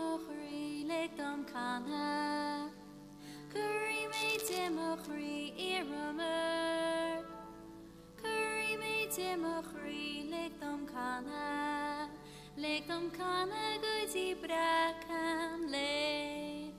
demochri lekdom kana. Curry me demochri iramer. Curry me demochri lekdom kana. Lekdom kana goody brakan le.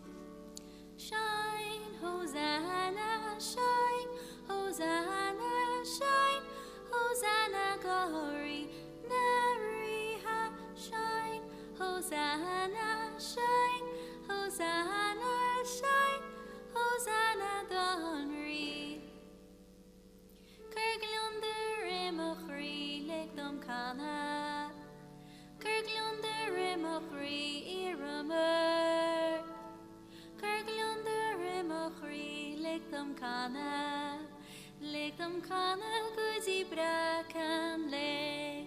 Shine, Hosanna, shine, Hosanna, shine, Hosanna, glory, Nariha, shine, Hosanna, shine, Hosanna, shine, Hosanna, Donri. Kirklunder emochri, lekdom kana. Kirklunder emochri, iramer. Kirklunder emochri, lekdom kana, goody brakan le.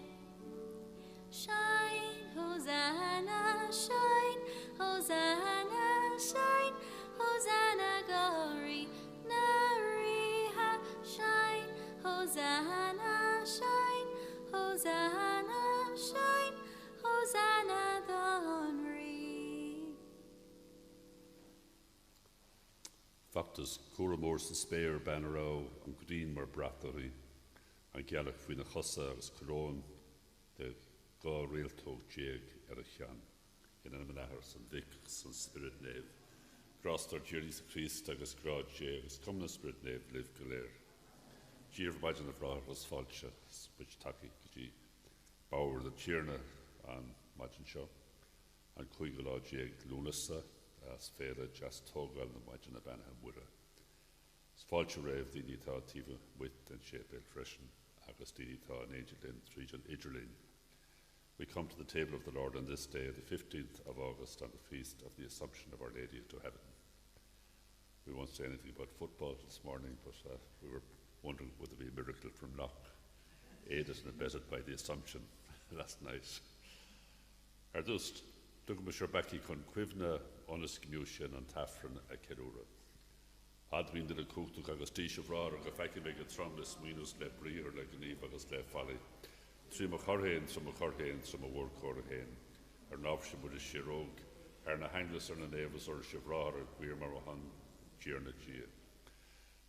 Shine, Hosanna, shine, Hosanna, shine, Hosanna, glory, Nariha, shine, Hosanna, shine, Hosanna, shine, Hosanna, Donri. Factus Curamors the Spare Bannerau and Green Mar Brathery and Galach Fina Hossa as Cron the Ga Realto Jeg Erichan in an Manahers and Vicks and Spirit Nave. Grostar Jerry's Christ agus Grod Jeg as Common Spirit Nave live Galer. Gier Vajan of Rahas Falcha, which Taki G. Bauer the Chirna and Majin Shaw and Kuigala Jeg Lunasa. As Fera just Togal and Majin Abana Wura. Falcha Rave the Nita Tiva Wit and Shape Freshen, Agustinita and Angel in Region Idrelin. We come to the table of the Lord on this day, the 15th of August, on the feast of the Assumption of Our Lady to Heaven. We won't say anything about football this morning, but we were wondering would there be a miracle from Loch, aided and abetted by the Assumption last night. Ardust, Dugma Sherbaki con Quivna, Honest Communion and Tafran a Kerura. Admin did a cook to Agustisha Vrar, or Gafaki make a tromless minus le brie or like an eve agus le folly. Trim a Corhain, some a Corhain, some a work Corhain. Or Novsham with a Shirog, or na Hanglis or na Nevas or Shivrar or Queer Marahan, Gierna Gia.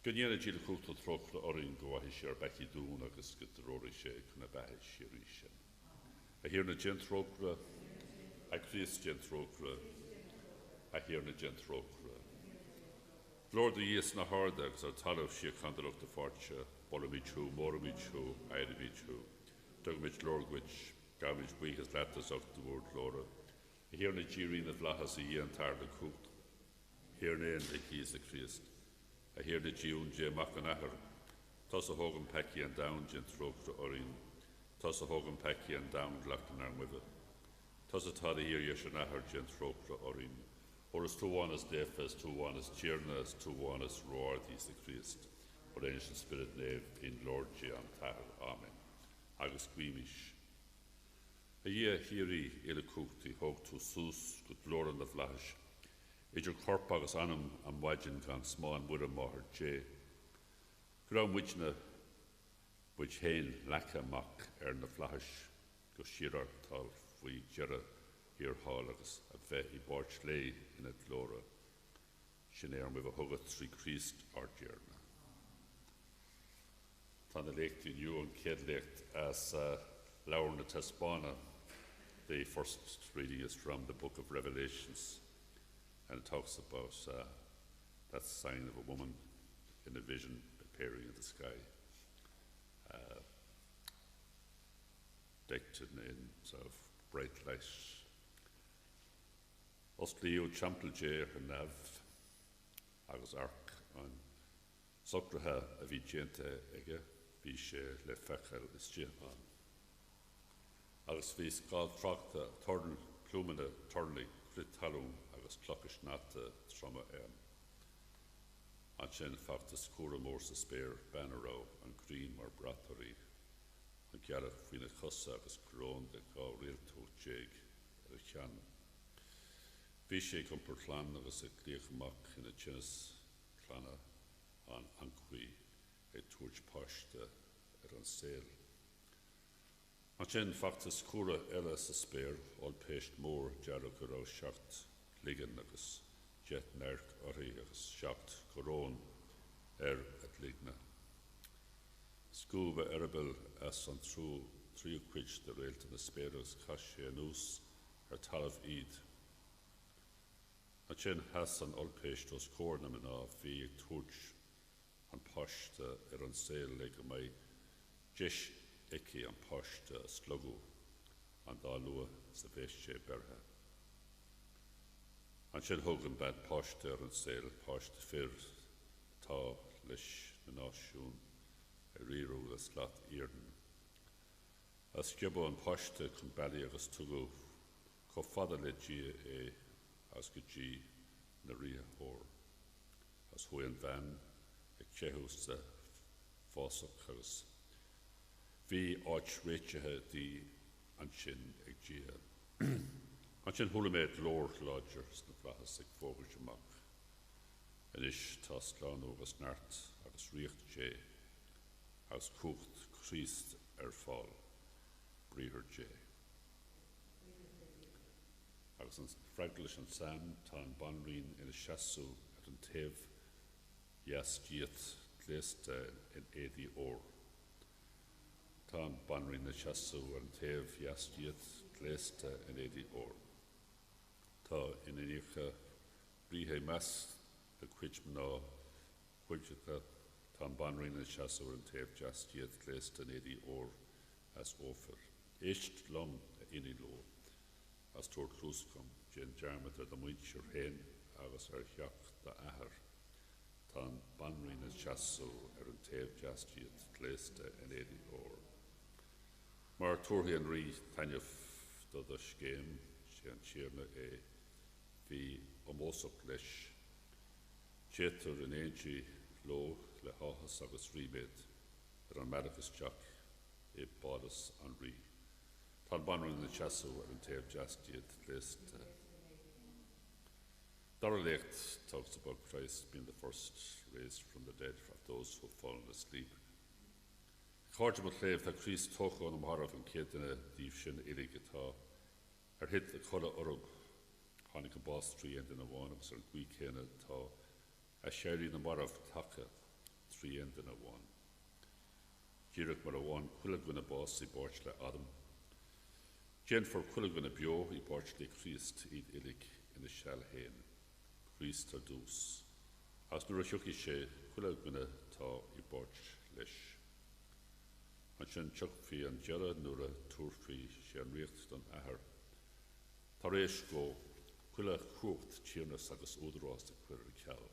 Gunyana Gila cook to Trokla Orin go a share Becky Doon, agus get the Rory Shake and a Bahi Shirishan. I hear na Gentrokra, I Christ Gentrokra. I hear na Gentrokra. Lord the Yes na Hardags are Talo Shia Conduct the Forcha, Bolamichu, Moramichu, Idamichu, Dugmich Lordwich, Gamich Weekas Latas of the word Laura. I hear na Jirina Vlahas a Ian Tarda Cook. Hear na the Keys the Christ. I hear na Jiun J. Macanaher. Toss a Hogan Pecky and down Gentrokra Orin. Toss a Hogan Pecky and down Glackanar Wiva. Toss a Tada here Yeshanahar Gentrokra Orin. Or as 2-1 as Defas, 2-1 as Chirna, as 2-1 as Roar, these the Christ. Or ancient spirit nave in Lord Jean Tahar. Amen. Agus Gwimish. A year hiri ilakukti hog to sus, good Lord on the flash. Ijur corp agus anum am wajin gan sman wura mohar J. Gram wichna, which hain laka mak na flash, go shirar tal fui jera. Here hall agus a bheith I borch lei in a glóra. Sinnéir with a hugad trí Christ ardéarna. Tá na lecht in you and kid lecht as Laur na Tespana. The first reading is from the book of Revelations, and it talks about that sign of a woman in a vision appearing in the sky, decked in sort of bright light. Ostleo Champel J and Nav agus Ark on Socraha a Vigente Ege, Vishe Le Fechel is J on. Agus Vis Gal Tracta, Turn Plumina, Turnley, Crit Talum, agus Clockish Nata, Troma Anchen Factus Cura Morsa Spare, Bannerau, and Green or Brathery, and Gareth Fina Cossa, agus Cron, the Gaw Real To Jeg, Rechan. Vishe Comper Clan, agus a Gleach Mach in a Chinnis Clana on Anqui, a Torch Posh, the an sale. An sin factus cura eile sa spéir ol péist mór dearach go raibh seacht ligan agus jet nerc orthaí agus seacht corón at ligna. Scúba arabil as an tríú cuid de réalta na spéireachs cais sé nús talamh iad. An sin has an olpéist os córna man á bhí ag tuairt an poiste an saoil le go mbeidh deis ici an poiste slugú an dá lua sa bhéist sé bertha. An sin thug an bad poiste an saoil poiste fir tá leis na náisiún ríú le slaat íordan. As gibbo an poiste chun bailí agus tugu có fada le dia as go dí na ria hór. As hui an bhean ag ceithú sa fásach agus. Bhí áit réitethe dí an sin ag dia. An sin thula méid lór láidir na bhrachas ag fógailt amach. Inis tá slánú agus neart agus riocht sé agus cúcht Christ fáil bríthir sé. Agus an freiglis an sam tá an banrín ina seaasú an taobh jaastíad gléiste in éadí ór. Tá an banrín na seaasú an taobh jaastíad gléiste in éadí ór. Tá in iníocha bríthe meas le cuid ná chuidecha tá an banrín na seaasú an taobh jaastíad gléiste in éadí ór as ófar. Éist lom a iní ló. As tóir clúscom, gin dearmad ar do muintir héin agus ar cheach da ahar. Tá an banrín na seaasú an taobh jaastíad gléiste in éadí ór. Mar túirthaí an rí tainneamh do do scéim sé an tíorna bhí ómósach leis tétar in éintí ló le háthas agus ríméid ar an medachas teach bádas an rí. Tá banrín na seaasú an taobh jaastíad gléiste. Darlacht talks about Christ being the first raised from the dead of those who have fallen asleep. Cháirte mo léamh tá Christ tóchán am Harmh an céadna díobh sin ilig atá hit a chola org tháinig an bás trí end in amháin agus ar gcuí céine tá séirí na Harmh tacha trí end in amháin. Díreach mar amháin chuile gona bás I báirt le Adam. Gen for chuile gona bio I báirt le Christ iad ilig ina seall héin. Christ ar dús. As nuair a thiocfaí sé chuile gona tá I báirt leis. An sin teochfaí an deara nuair a túirfaí sé an riocht don ahar. Tá rééis go chuile chuacht tíarnas agus údarrás de chuir ar ceall.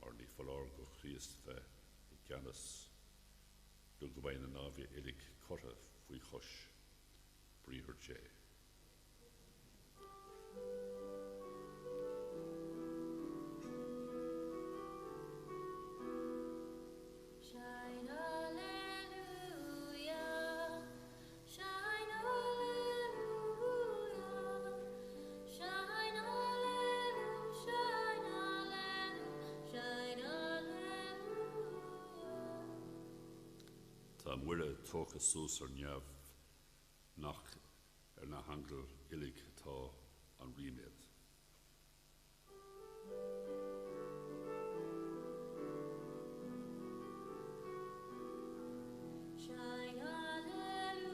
Mar ní fallár go Christ bheith I gceannas do go bhain na nábhí ilig cortha faoi chos bríthir sé. Shine hallelujah, shine hallelujah, shine hallelujah, shine hallelujah, shine hallelujah. Tá muire tócha sús ar neamh nach ar na hangel ilig tá an riméid. Shine hallelujah,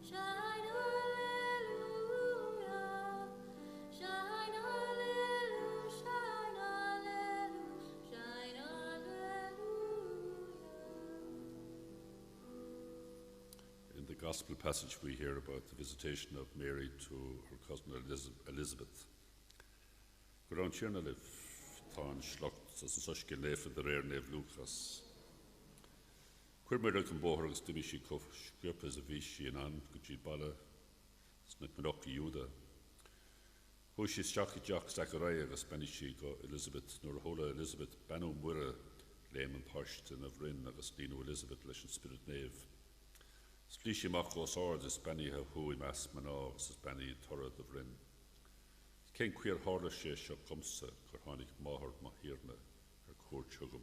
shine hallelujah, shine hallelujah, shine hallelujah, shine hallelujah. In the Gospel passage we hear about the visitation of Mary to her cousin Elizabeth. Go raibh an tíorna libh tá an slocht as an soisce léfa de réir néamh Lucas. Cuir muir an bóthir agus duimi sí sciúpa a bhí sí an go dtí balla sna minocha Júda. Thú sí isteach I deach Zachariah agus benni sí go Elizabeth nuair a thóla Elizabeth benú muire léim an páiste na bhrin agus líonú Elizabeth leis an spirit néamh. Slíisi amach os ard is bennithe thuaí meas maná agus is benni torad a bhrin. Cén cuir hála sé seo comsa gur tháinig máthair má hiarna ar cúir tugam.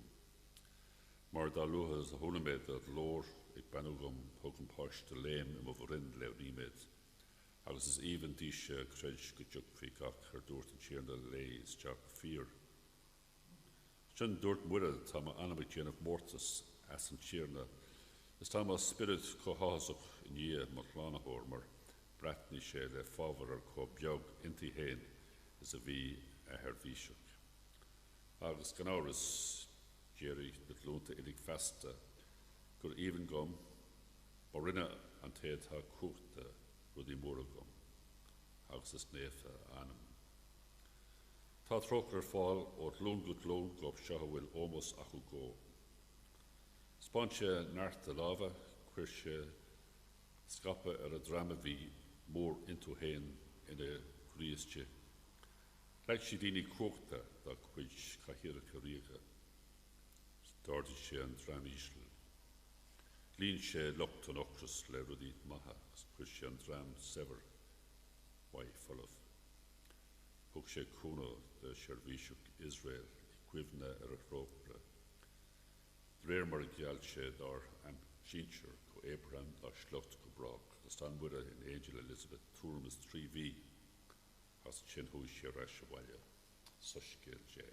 Mar dá luatha is a thula méid ar lór ag banúgam thugan páist de léim im bhrin le níméid. Agus is even díse creid go dúg fí gach ar dúirt an tíarna léis teach fír. Sin dúirt muire tá anamid déanamh mórtas as an tíarna. Is tá spirit cóhásach in dhé mar chlánathór mar bratní sé le fábhar ar có beag intí héin is a bhí a thirmhíseach. Agus gan áras géirí bit lúnta idig festa gur even gom mar rinne an téad tá cuachta rudí móra gom. Agus is néfa anam. Tá trócar fáil ó lún go lún gob seo bhfuil ómos acu go. Spáinte náirta láva, chuir sé scapa ar a drama bhí mór intú héin ina chríoste. Leig si daoine cuachta dá chuid caitheadh ríoga. Dáirtí sé an drámísle. Líonn sé lucht an ochras le rudí maithe, chuir sé an drám sever, mhaith folamh. Thug sé cúna de seirbhíseach Israel I cuimhne ar a chrópla. Réir mar geall sé dar an sínsir go Abraham a slucht go brach. Is tá muire in Angel Elizabeth túrmas 3V as sin hús sé reis a bhaile. Suscéil sé.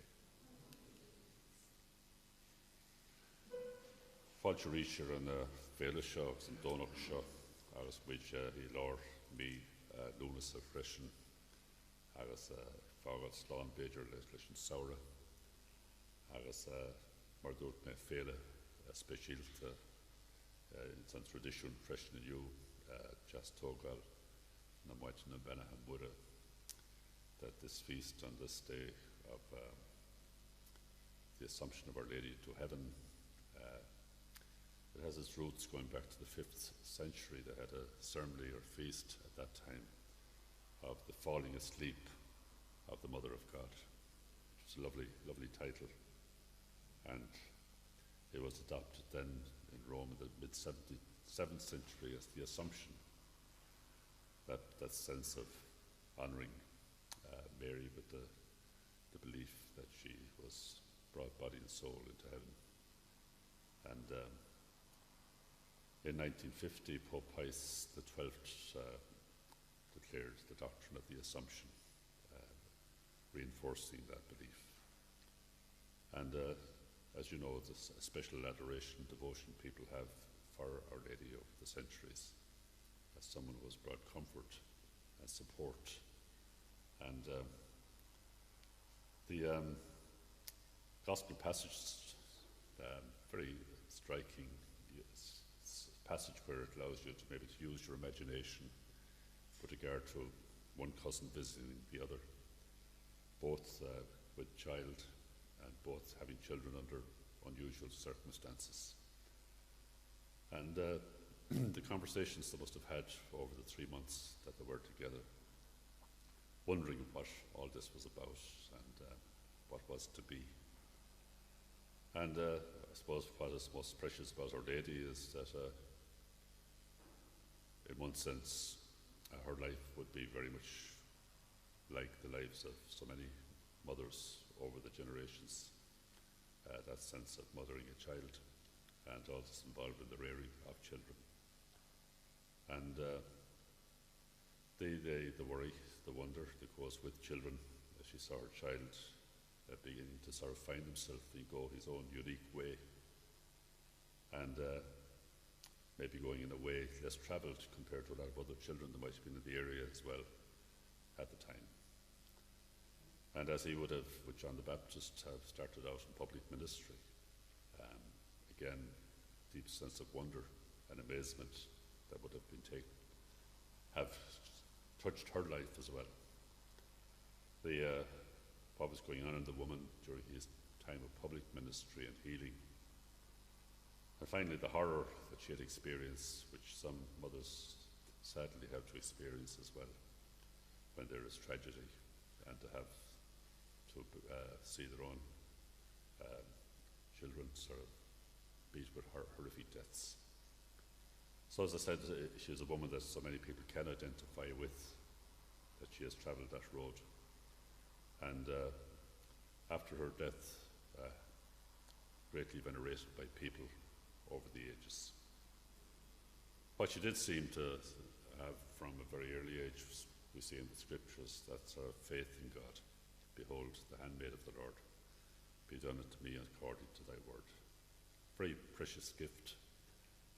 Fáilte rísir an féile seo agus an dónach seo agus muid I lár mí lúnas a freisin agus fágad sláán béidir leis an saora agus mar dúirt me féle speisialta san tradiisiún freisin aniu just tógáil na muid na Benaham Buddha that this feast on this day of the Assumption of Our Lady to Heaven it has its roots going back to the 5th century. They had a ceremony or feast at that time of the falling asleep of the Mother of God. It's a lovely, lovely title. And it was adopted then in Rome in the mid-7th century as the Assumption. That sense of honouring Mary with the belief that she was brought body and soul into heaven. And in 1950, Pope Pius XII declared the doctrine of the Assumption, reinforcing that belief. And as you know, there's a special adoration, devotion people have for Our Lady over the centuries, as someone who has brought comfort and support. And the Gospel passage, very striking passage where it allows you to maybe to use your imagination with regard to one cousin visiting the other, both with child and both having children under unusual circumstances. And the conversations they must have had over the 3 months that they were together, wondering what all this was about and what was to be. And I suppose what is most precious about Our Lady is that in one sense her life would be very much like the lives of so many mothers over the generations, that sense of mothering a child and all that's involved in the rearing of children. And the worry, the wonder that goes with children as she saw her child beginning to sort of find himself and go his own unique way, and maybe going in a way less travelled compared to a lot of other children that might have been in the area as well at the time. And as he would have, with John the Baptist, have started out in public ministry, again, deep sense of wonder and amazement that would have been have touched her life as well. What was going on in the woman during his time of public ministry and healing. And finally, the horror that she had experienced, which some mothers sadly have to experience as well, when there is tragedy, and to have to see their own children sort of beat with horrific deaths. So as I said, she is a woman that so many people can identify with, that she has travelled that road. And after her death, greatly venerated by people over the ages. What she did seem to have from a very early age, we see in the scriptures, that's her faith in God. Behold, the handmaid of the Lord, be done unto me according to thy word. Very precious gift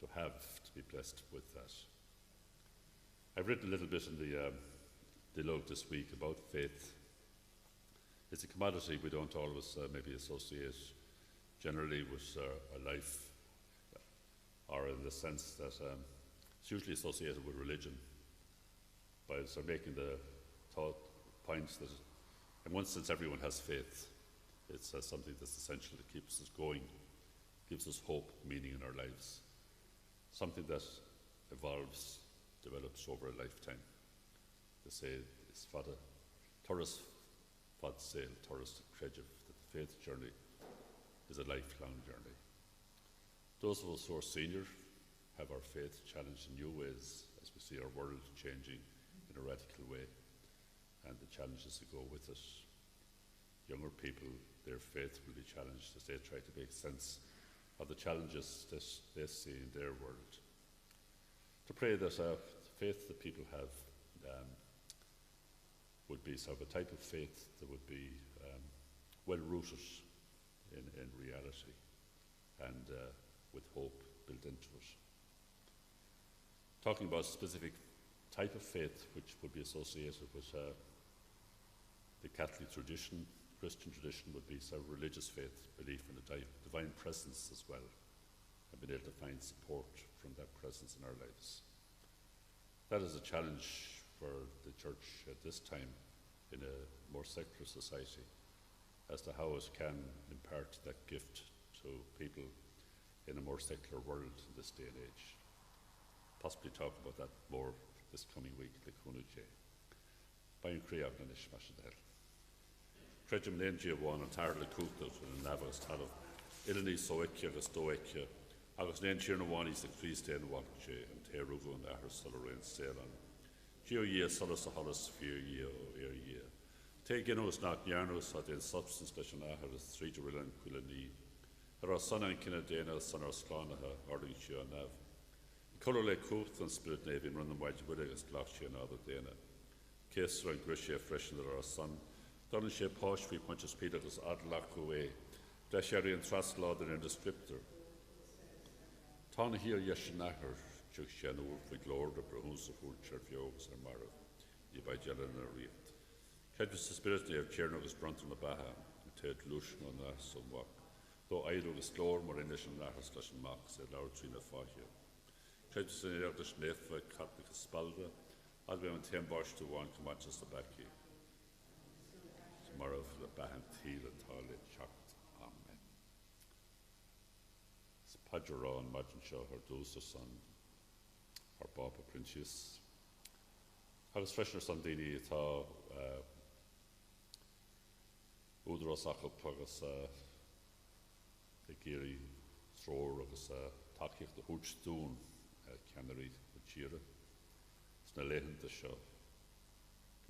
to have, to be blessed with that. I've written a little bit in the log this week about faith. It's a commodity we don't always maybe associate generally with our life, or in the sense that it's usually associated with religion. By sort of making the point that in one sense everyone has faith. It's something that's essential that keeps us going, gives us hope, meaning in our lives. Something that evolves, develops over a lifetime. They say it's fada, Turas fad sail, Turas creative, that the faith journey is a lifelong journey. Those of us who are senior have our faith challenged in new ways as we see our world changing in a radical way, and the challenges that go with it. Younger people, their faith will be challenged as they try to make sense of the challenges that they see in their world. To pray that the faith that people have would be sort of a type of faith that would be well rooted in reality and with hope built into it. Talking about a specific type of faith which would be associated with the Catholic tradition, Christian tradition would be sort of religious faith, belief in a divine presence as well, and being able to find support from that presence in our lives. That is a challenge for the church at this time in a more secular society as to how it can impart that gift to people in a more secular world in this day and age. Possibly talk about that more this coming week, like Hunuje. Bain Creab na Nish Mashadel. Crejum Lengia one and Tarla Kukut and Navas Talov. Ilani Soekia, Stoekia. Agus Lenchir na one is the Christian Wakje and Terugo and Ahar Solorain Selan. Geo year Solas a Hollis fear year or air year. Take Genos not Yarnos at in substance that an Ahar is 3 to Rilan Quilani. There are son and Kinadena, son or Slanaha, Ardingshire Nav. Colour le Kuth and Spirit Navy run them white Willigas Glachia and other Dana. Kesser and Grisha freshen that our son. Donnishe Posh, we punches Peter as Adlak away. Dashari and Traslauder in the scriptor. Tan here Yashinahar, Chukshanur, the Glord of Brahus of Woodchurch Yogs and Marav, Yabajala and Ariat. Kedus the Spirit of Chernogus Brunt on the Baha, and Ted Lushan on that somewhat. Though idle is Glor, Morinish and Nahas Slash and Max, said Laura Trina Fahia. Kedus in the Schnefa, Catholic Spalda, I'll be on 10 Bosch to 1 Comanches the Becky. Tomorrow for the Bahan Thiel and Tale Chocked. Amen. It's Padjara and Majin Shaw, her Dosa son, her Baba Princess. I was freshener Sandini, Tha Udros Achel Pagas, the Giri Thrower, Agus Takich the Hoochstoon, Canary, the Chira. It's na lehen the show.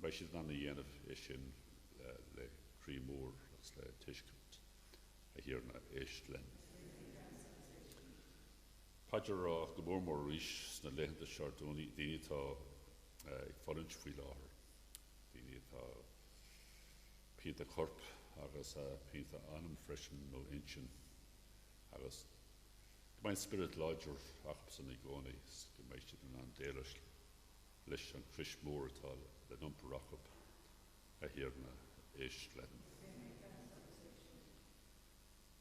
By she's not the end of Ishin, le Creemore, as le Tishkut. I hear na Ishlen. Padjara, the Mormor Rish, na lehen the show, Dini Tha, Forange Filar, Dini Tha, Pita Corp, Agus Pita Anum Freshen, no Inchin, Agus. My spirit lodger, Achpson Igoni, Gemaishi and Delish. Lish and Krish Moore at all, the number rock up. I hear na ish len.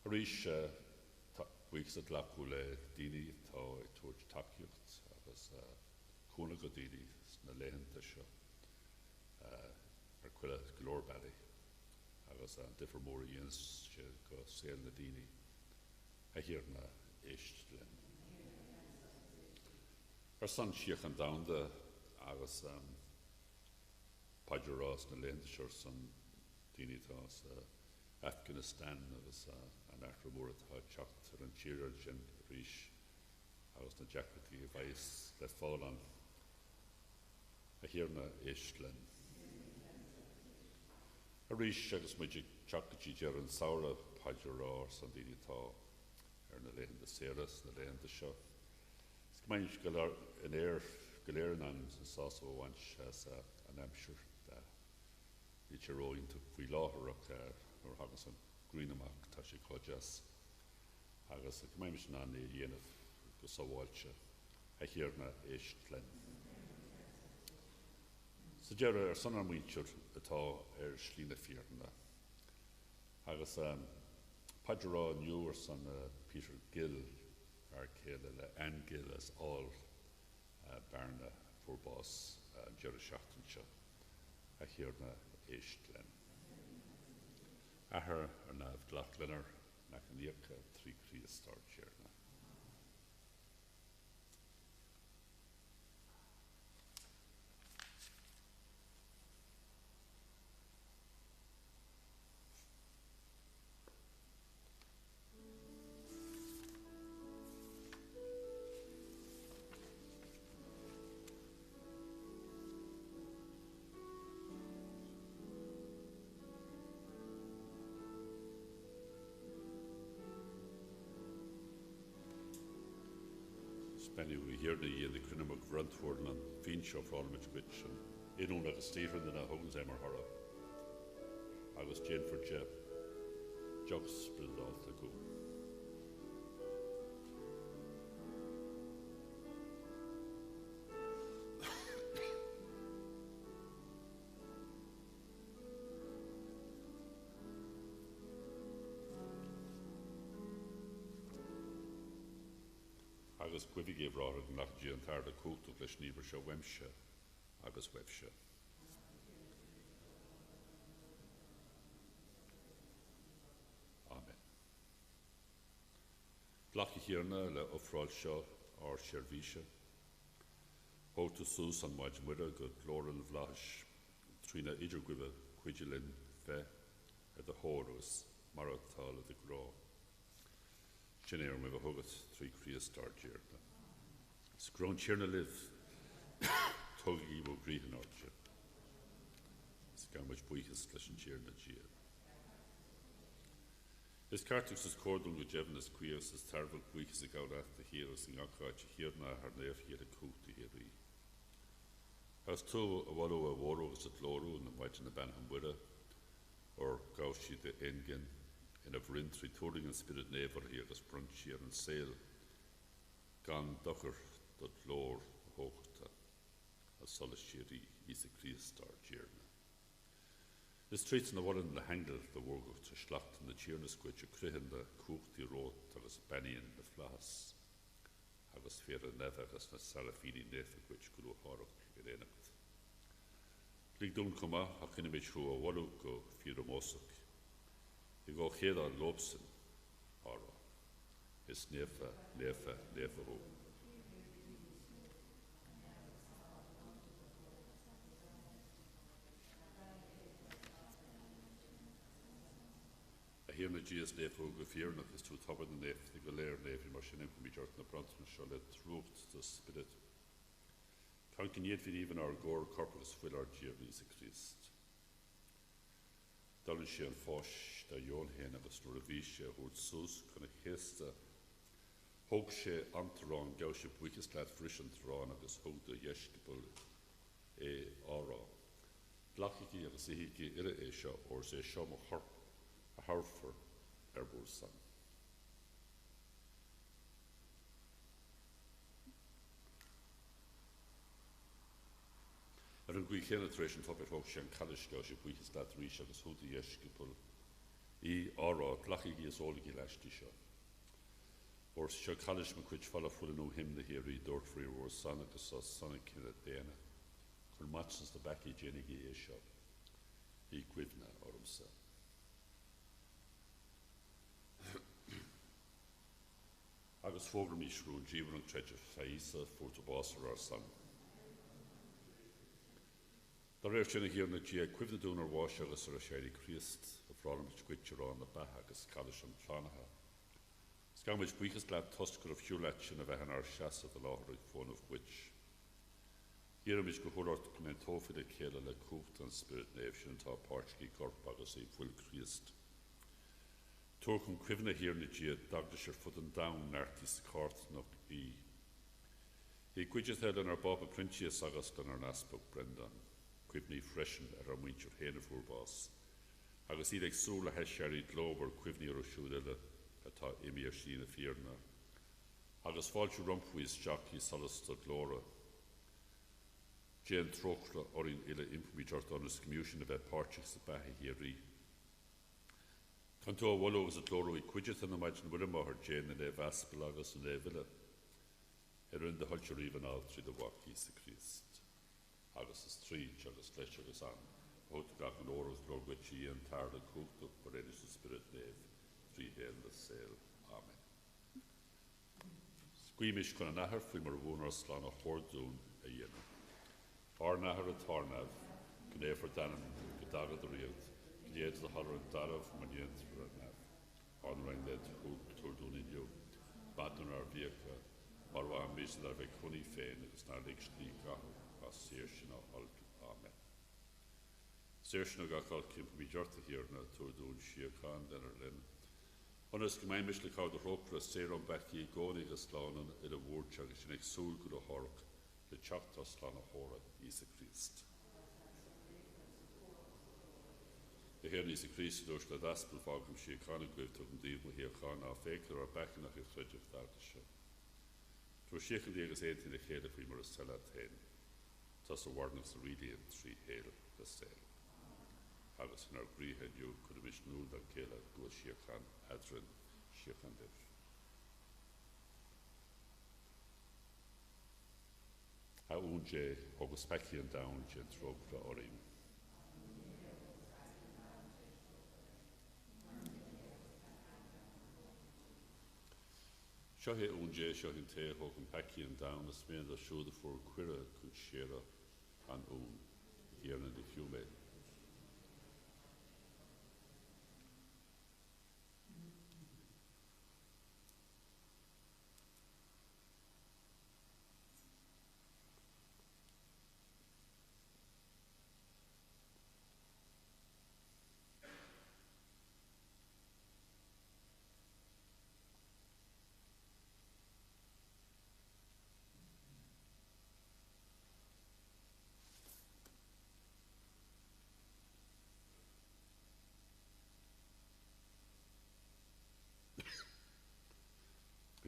Arish weeks at Lakule Dini, Tau Torch Takyut, as Kunago Dini, Snalen Tisha, Arquilla Glor Valley. I was different more years, she go sail the Dini. I hear na ish len. Our son Sheikhan down the agus Padjaras na Leinster son Dini Thas Afghanistan agus an Aframura Tha Chocht and Chira Jen Rish agus na Jackety Vice let fall on a hear na Ishlen a Rish agus Magic Chockety Jer and Saura Padjaras and Dini Tha na Lein the Ceres na Lein the Show Cumhainch an air Galéirean is also once as an Amshire each heroine to Fui Láthach or Haggis an Greenamach Tashi Kojas Haggis a Cumhainch an Yenif Gusawalcha a Hirna Ish Glen. So Jerry son an Winchur atá Slína Fiarna. Haggis Padra Newer son Peter Gill Arcade Anne Gill as all Barna Furbo Jerry Shachtansha a Hirna Ish Glen. Ahar ar nav Glachlenar nach an Iarca 3 Cria Star Jerna. Benny we hear the Crinamach Rantford and Finshaw for all much which in on a Stephen and a Hogan's Emmer Horror. I was Jane for Jeb. Jogs spilled off the go. Agus Gwibby gave Rara and Lachji and Tarda Coot of Leshnever Show Wemsha, Agus Websha. Amen. Glachi Hirna le Ofral Shaw or Shervisha. Hotu Sus and Wajmura, good Laurel Vlash, Trina Idrugwiba, Quidulin Fe, at the Horus, Marathal of the Graw. Chinnair me hogat 3 Cria Star Jerna. Scrown Chirna live, Tuggy will greet an archer. Scammage Buikas Slishan Chirna Gia. His cartux is cordon with Jevnas Quios as terrible Buikas a out at the heroes in Akach Hirna, her near here a coot to Hiri. As two a wallow a warrows at Loru and the white in the Banham Wida, or Gaushi the Engen. In a vrintri touring and spirit never here as brunchier and sail. Gan docker dot lore hochta a solishiri is a Cria Star Jerna. The streets in the one in the hangle the work to schlacht in the cheerness which a crihin the cook the road as Benny in the flas. Agus fera never as na salafini nefer which grew horror irenacht. Lig dun koma a kinimich who a wallu go fira mosuk. I go Heda Lobson, Hara. Is never ho. I hear my GS never go fear not is too top of the nef, the Galere nef in Machine can be jordan the Bronson Charlotte throat the spirit. Can't yet even our gore corpus with our Jeremy's a Christ. Dallen sé an fós da Jón hen agus nuair a bhí sé út sús chuna chéasta thóg sé antarrán gabh sé buchas leat frisin tarrán agus thógda dheiscipal é árá. Glachaigh agus ihiigh ire é seo or sé seo mo chorp a tharfar búr san. Ar an gwi chénatréis an topid thóg sé an calish gabh sé buchas leat rís agus thógda dheiscipal I árá glachaigh is ólaigh leistí seo. Or seo calish me cuid falla fulla nó him na hir I dort frí or san agus as sanna cinna déana. Chun matsans the backy jénig é seo. I cuidna ormsa. Agus fógra mí shrún jíomar an treide faisa fórta básar ar san. Da réir sinna hir na dia cuimhna dún ar bháis agus ar a séirí Christ a bhrálam is cuitir an na batha agus calish an plánatha. Scammage buchas glad toscar of Hewlett sin a bheithan ar seasa the láthar ag fón of which. Here is go hurart clementófid a céile le cúcht an spirit nef sin tá páirtí corp agus é fuil Christ. Torcum cuimhna hir na dia dagda sér fud an down nartí sa cart nach I. He cuidead an ar Bob Princius agus gan ar Naspok Brendan, cuimhní freisin ar muintir Héna Fúrbás. Agus iad ag súla he seirí glóbar cuimhní ar siúile atá imi ar sína fíorna. Agus fáilte rumphuis Jackie Salasta glóra. Jane Trocra orin ile imprimidart an ys gymwysyn y fe parchig sy'n bahi hiri. Canto a walo agus a glóra i cuidead yn ymwyd yn wylym o'r Jane yn e faspel agus yn e fila. Yn de holter even al tri de wak Iesu Christ. Agus is tri, agus leis agus an. Hout gach yn oros glor gwychi yn tarda cwgt o Parish Spirit nef. Tri hen the sail. Amen. Sgwymish gan a nahar fwy mar wwn ar slan a chordún a yena. Barna Furbo, Galway for Danan, Gadagad the Real, Glead the Holler and Darav, Manient for a nav. Honoring that who told in you, Baton our vehicle, Marwa Mission of a Coney Fane, it's not actually got a Sershin of Alt. Amen. Sershin of Gakal came to be Jorta here now to do Shiakan, then or then. On us, my mission called the rock for a serum back ye going as lawn in a word church in a soul good a hork. The chapter slan a hora Iesu Christ. The Herr Iesu Christ durch the Daspel fagum she can equip to the devil here can a faker or back in a thread of that show. To a shaken the eggs 8 in the head of him or a cell at 10. Thus a word of the reading 3 hail the cell. Agus in our gree head you could have wished null that Kela go a shakan adrin shakan div. A unje agus peci an down je trogla orim. Seo he unje seo hin te hogan peci an down as me the show the for quira could share an here in the hume.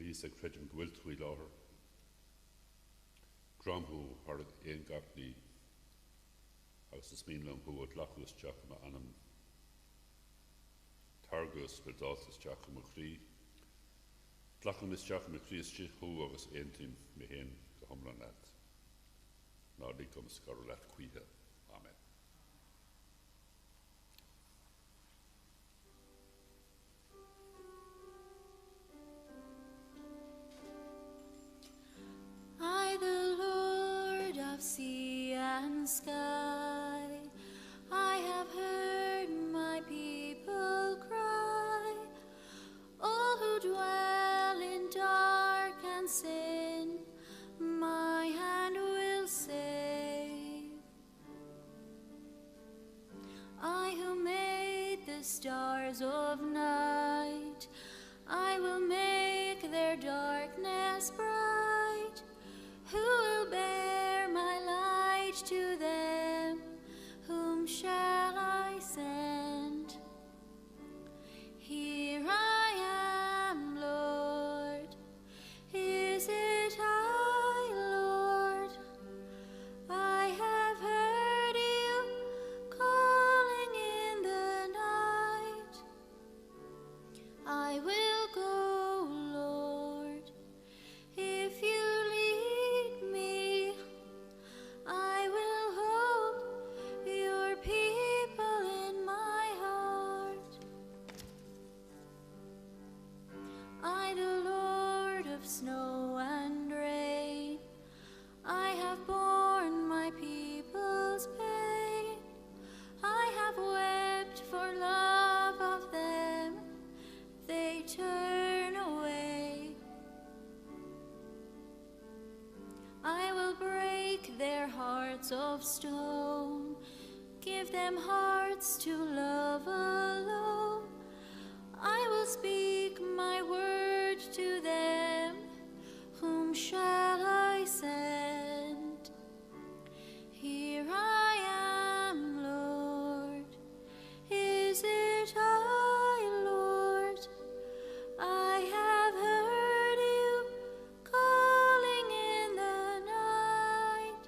Is a credit gwilt wi lahar. Gramhu har ein gapni. Agus is minlam hu at lachus jachma anam. Targus verdatus jachma chri. Tlachum is jachma chri is hu agus entim mehen gehomlanat. Na likum skarulat quiha. Amen. I, the Lord of sea and sky, I have heard my people cry. All who dwell in dark and sin, my hand will save. I who made the stars of night, I will make their darkness bright. Who will bear my light to them? Whom shall I send? Here I am, Lord. Is it I, Lord? I have heard you calling in the night. I will go, Lord, if you snow and rain, I have borne my people's pain. I have wept for love of them, they turn away. I will break their hearts of stone, give them hearts to love alone. I will speak my word to them. Whom shall I sent. Here I am, Lord. Is it I, Lord? I have heard you calling in the night.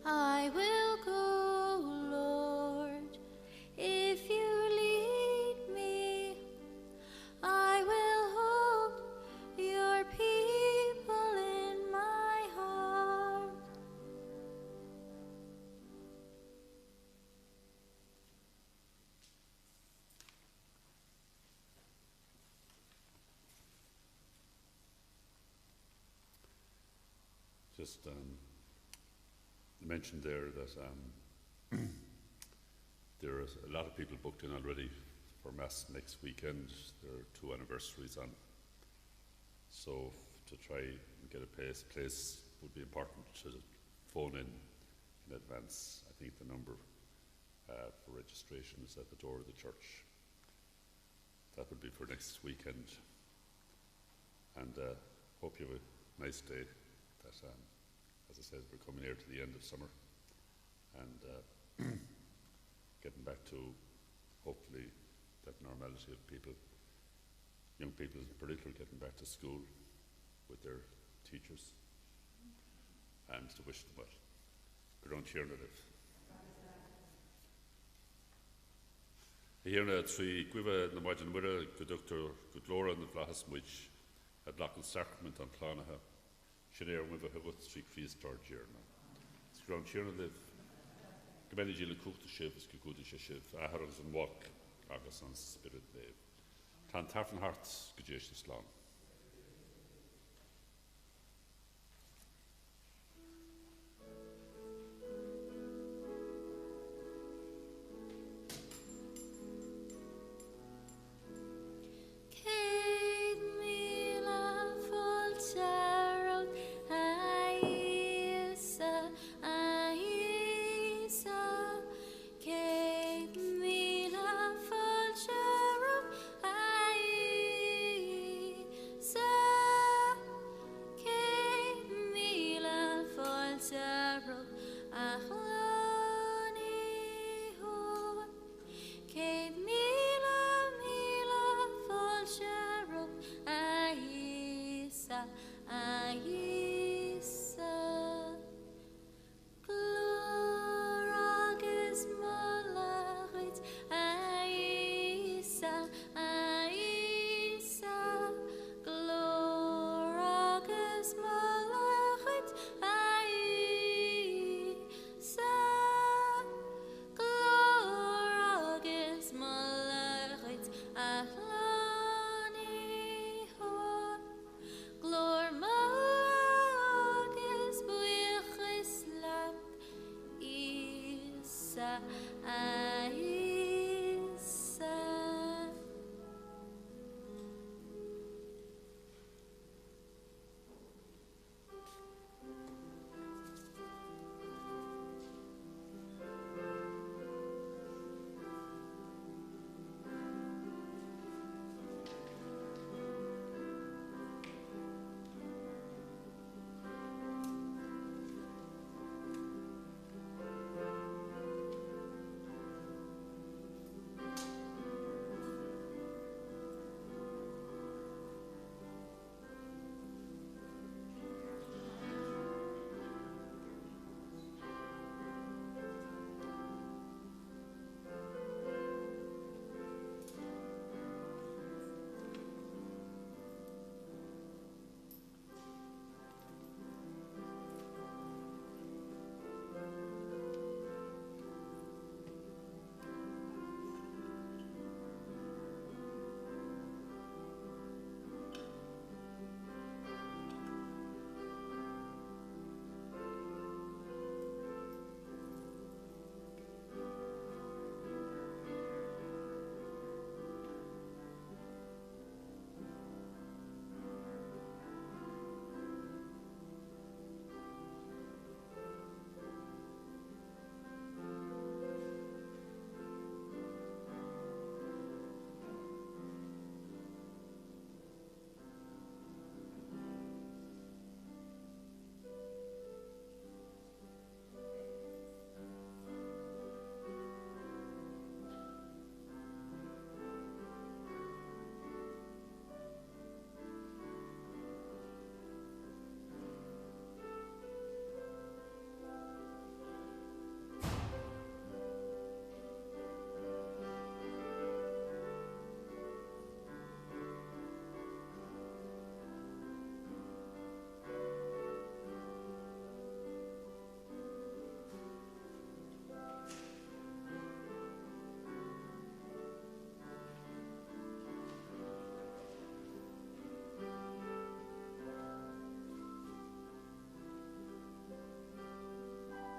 I will go, Lord, if you lead me. I will hold your people in my heart. Just mentioned there that there are a lot of people booked in already for Mass next weekend. There are 2 anniversaries on. So to try and get a place would be important to phone in advance. I think the number for registration is at the door of the church. That would be for next weekend. And hope you have a nice day. That, as I said, we're coming near to the end of summer and getting back to, hopefully, that normality of people, young people in particular, getting back to school with their teachers, and to wish them well. Go down to Here trí cuive na maidin mura go Dr. Goodlora na Vlahas Muich at Lochel Sacrament on Clonagha. Sineir wiva hagut trí Chris Georgiana. Scrown Chirna live. Gymeni le Kuchta Shiv is Kukuda Shiv. Ahargs and walk agus on spirit live. Tan Tarfan Hearts Gajesh Islam.